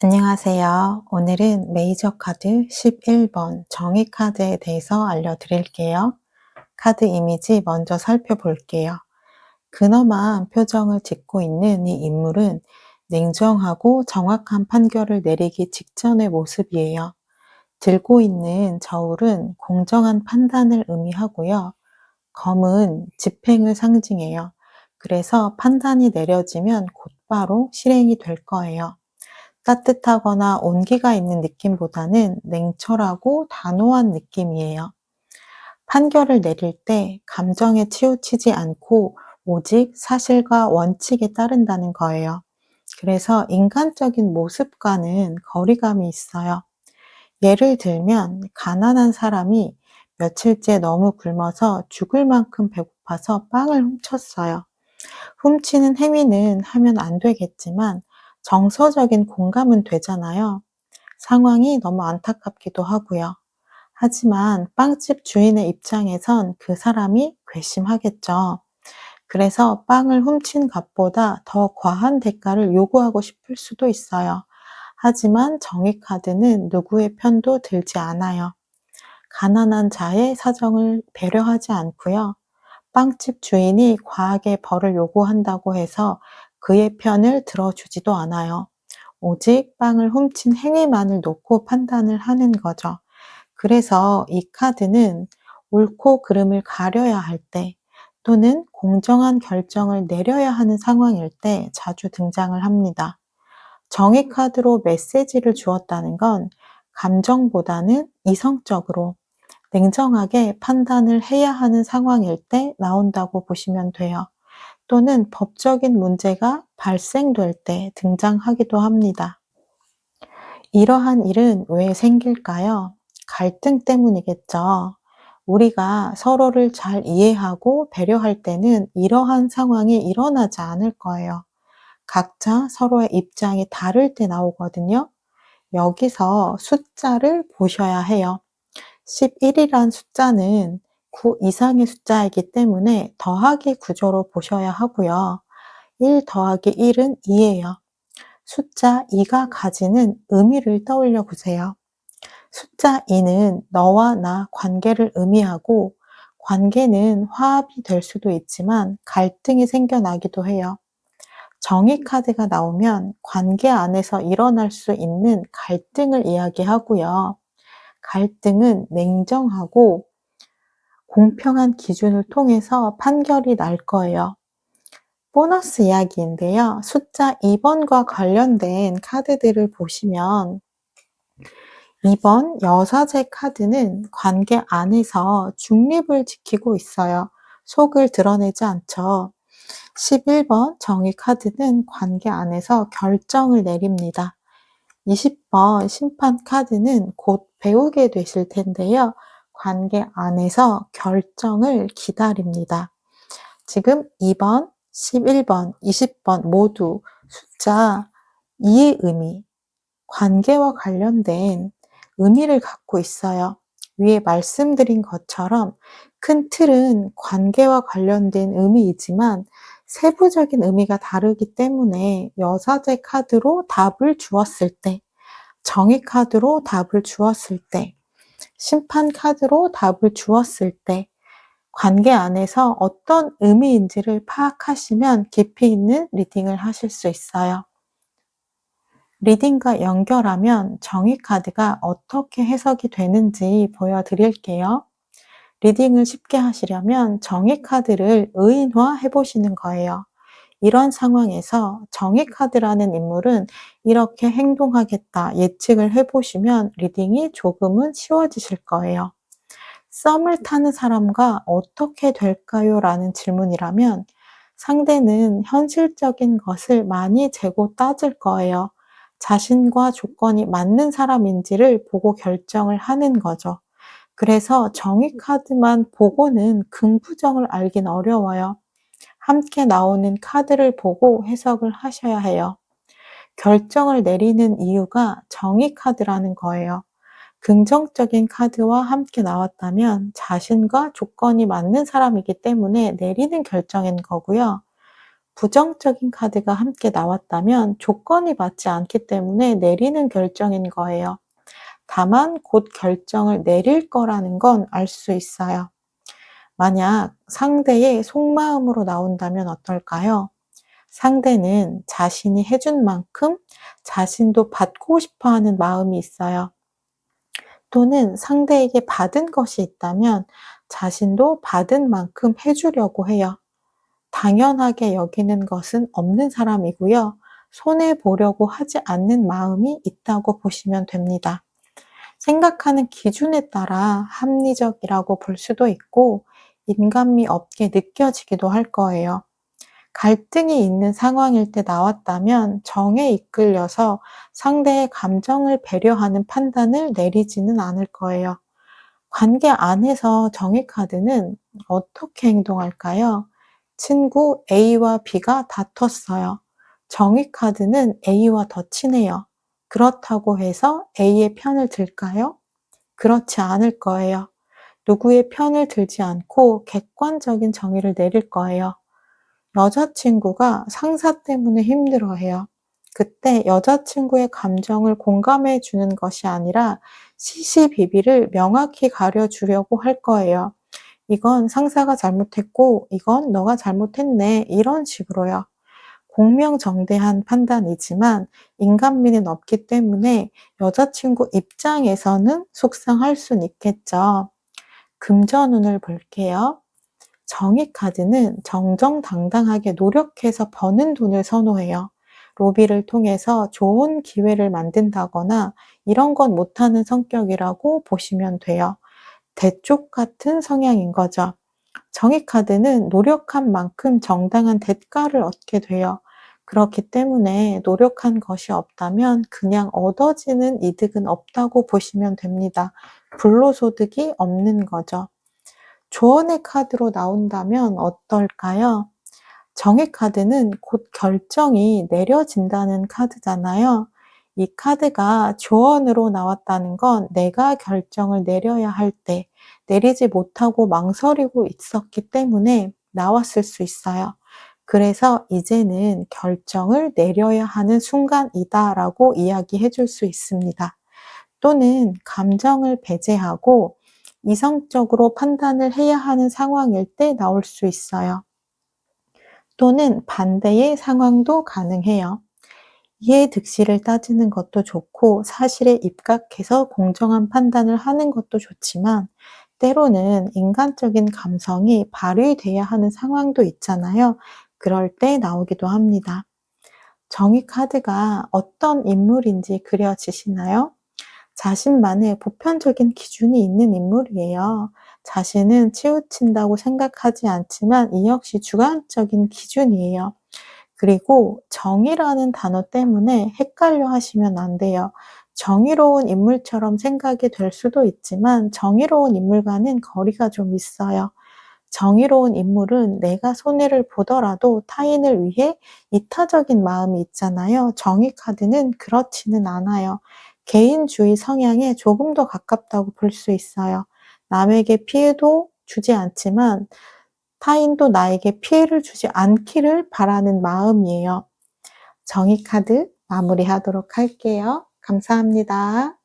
안녕하세요. 오늘은 메이저 카드 11번 정의 카드에 대해서 알려드릴게요. 카드 이미지 먼저 살펴볼게요. 근엄한 표정을 짓고 있는 이 인물은 냉정하고 정확한 판결을 내리기 직전의 모습이에요. 들고 있는 저울은 공정한 판단을 의미하고요. 검은 집행을 상징해요. 그래서 판단이 내려지면 곧바로 실행이 될 거예요. 따뜻하거나 온기가 있는 느낌보다는 냉철하고 단호한 느낌이에요. 판결을 내릴 때 감정에 치우치지 않고 오직 사실과 원칙에 따른다는 거예요. 그래서 인간적인 모습과는 거리감이 있어요. 예를 들면, 가난한 사람이 며칠째 너무 굶어서 죽을 만큼 배고파서 빵을 훔쳤어요. 훔치는 행위는 하면 안 되겠지만 정서적인 공감은 되잖아요. 상황이 너무 안타깝기도 하고요. 하지만 빵집 주인의 입장에선 그 사람이 괘씸하겠죠. 그래서 빵을 훔친 값보다 더 과한 대가를 요구하고 싶을 수도 있어요. 하지만 정의카드는 누구의 편도 들지 않아요. 가난한 자의 사정을 배려하지 않고요. 빵집 주인이 과하게 벌을 요구한다고 해서 그의 편을 들어주지도 않아요. 오직 빵을 훔친 행위만을 놓고 판단을 하는 거죠. 그래서 이 카드는 옳고 그름을 가려야 할 때, 또는 공정한 결정을 내려야 하는 상황일 때 자주 등장을 합니다. 정의 카드로 메시지를 주었다는 건 감정보다는 이성적으로 냉정하게 판단을 해야 하는 상황일 때 나온다고 보시면 돼요. 또는 법적인 문제가 발생될 때 등장하기도 합니다. 이러한 일은 왜 생길까요? 갈등 때문이겠죠. 우리가 서로를 잘 이해하고 배려할 때는 이러한 상황이 일어나지 않을 거예요. 각자 서로의 입장이 다를 때 나오거든요. 여기서 숫자를 보셔야 해요. 11이란 숫자는 9 이상의 숫자이기 때문에 더하기 구조로 보셔야 하고요. 1 더하기 1은 2예요. 숫자 2가 가지는 의미를 떠올려 보세요. 숫자 2는 너와 나 관계를 의미하고, 관계는 화합이 될 수도 있지만 갈등이 생겨나기도 해요. 정의 카드가 나오면 관계 안에서 일어날 수 있는 갈등을 이야기하고요. 갈등은 냉정하고 공평한 기준을 통해서 판결이 날 거예요. 보너스 이야기인데요. 숫자 2번과 관련된 카드들을 보시면 2번 여사제 카드는 관계 안에서 중립을 지키고 있어요. 속을 드러내지 않죠. 11번 정의 카드는 관계 안에서 결정을 내립니다. 20번 심판 카드는 곧 배우게 되실 텐데요. 관계 안에서 결정을 기다립니다. 지금 2번, 11번, 20번 모두 숫자 2의 의미, 관계와 관련된 의미를 갖고 있어요. 위에 말씀드린 것처럼 큰 틀은 관계와 관련된 의미이지만 세부적인 의미가 다르기 때문에 여사제 카드로 답을 주었을 때, 정의 카드로 답을 주었을 때, 심판 카드로 답을 주었을 때 관계 안에서 어떤 의미인지를 파악하시면 깊이 있는 리딩을 하실 수 있어요. 리딩과 연결하면 정의 카드가 어떻게 해석이 되는지 보여드릴게요. 리딩을 쉽게 하시려면 정의 카드를 의인화 해보시는 거예요. 이런 상황에서 정의 카드라는 인물은 이렇게 행동하겠다 예측을 해보시면 리딩이 조금은 쉬워지실 거예요. 썸을 타는 사람과 어떻게 될까요? 라는 질문이라면 상대는 현실적인 것을 많이 재고 따질 거예요. 자신과 조건이 맞는 사람인지를 보고 결정을 하는 거죠. 그래서 정의 카드만 보고는 긍부정을 알긴 어려워요. 함께 나오는 카드를 보고 해석을 하셔야 해요. 결정을 내리는 이유가 정의 카드라는 거예요. 긍정적인 카드와 함께 나왔다면 자신과 조건이 맞는 사람이기 때문에 내리는 결정인 거고요. 부정적인 카드가 함께 나왔다면 조건이 맞지 않기 때문에 내리는 결정인 거예요. 다만 곧 결정을 내릴 거라는 건 알 수 있어요. 만약 상대의 속마음으로 나온다면 어떨까요? 상대는 자신이 해준 만큼 자신도 받고 싶어 하는 마음이 있어요. 또는 상대에게 받은 것이 있다면 자신도 받은 만큼 해주려고 해요. 당연하게 여기는 것은 없는 사람이고요. 손해보려고 하지 않는 마음이 있다고 보시면 됩니다. 생각하는 기준에 따라 합리적이라고 볼 수도 있고 인간미 없게 느껴지기도 할 거예요. 갈등이 있는 상황일 때 나왔다면 정에 이끌려서 상대의 감정을 배려하는 판단을 내리지는 않을 거예요. 관계 안에서 정의 카드는 어떻게 행동할까요? 친구 A와 B가 다퉜어요. 정의 카드는 A와 더 친해요. 그렇다고 해서 A의 편을 들까요? 그렇지 않을 거예요. 누구의 편을 들지 않고 객관적인 정의를 내릴 거예요. 여자친구가 상사 때문에 힘들어해요. 그때 여자친구의 감정을 공감해 주는 것이 아니라 시시비비를 명확히 가려주려고 할 거예요. 이건 상사가 잘못했고, 이건 너가 잘못했네. 이런 식으로요. 공명정대한 판단이지만 인간미는 없기 때문에 여자친구 입장에서는 속상할 순 있겠죠. 금전운을 볼게요. 정의 카드는 정정당당하게 노력해서 버는 돈을 선호해요. 로비를 통해서 좋은 기회를 만든다거나 이런 건 못하는 성격이라고 보시면 돼요. 대쪽 같은 성향인 거죠. 정의 카드는 노력한 만큼 정당한 대가를 얻게 돼요. 그렇기 때문에 노력한 것이 없다면 그냥 얻어지는 이득은 없다고 보시면 됩니다. 불로소득이 없는 거죠. 조언의 카드로 나온다면 어떨까요? 정의 카드는 곧 결정이 내려진다는 카드잖아요. 이 카드가 조언으로 나왔다는 건 내가 결정을 내려야 할 때 내리지 못하고 망설이고 있었기 때문에 나왔을 수 있어요. 그래서 이제는 결정을 내려야 하는 순간이다라고 이야기해 줄 수 있습니다. 또는 감정을 배제하고 이성적으로 판단을 해야 하는 상황일 때 나올 수 있어요. 또는 반대의 상황도 가능해요. 이해득실을 따지는 것도 좋고 사실에 입각해서 공정한 판단을 하는 것도 좋지만 때로는 인간적인 감성이 발휘돼야 하는 상황도 있잖아요. 그럴 때 나오기도 합니다. 정의 카드가 어떤 인물인지 그려지시나요? 자신만의 보편적인 기준이 있는 인물이에요. 자신은 치우친다고 생각하지 않지만 이 역시 주관적인 기준이에요. 그리고 정의라는 단어 때문에 헷갈려 하시면 안 돼요. 정의로운 인물처럼 생각이 될 수도 있지만 정의로운 인물과는 거리가 좀 있어요. 정의로운 인물은 내가 손해를 보더라도 타인을 위해 이타적인 마음이 있잖아요. 정의 카드는 그렇지는 않아요. 개인주의 성향에 조금 더 가깝다고 볼 수 있어요. 남에게 피해도 주지 않지만 타인도 나에게 피해를 주지 않기를 바라는 마음이에요. 정의 카드 마무리하도록 할게요. 감사합니다.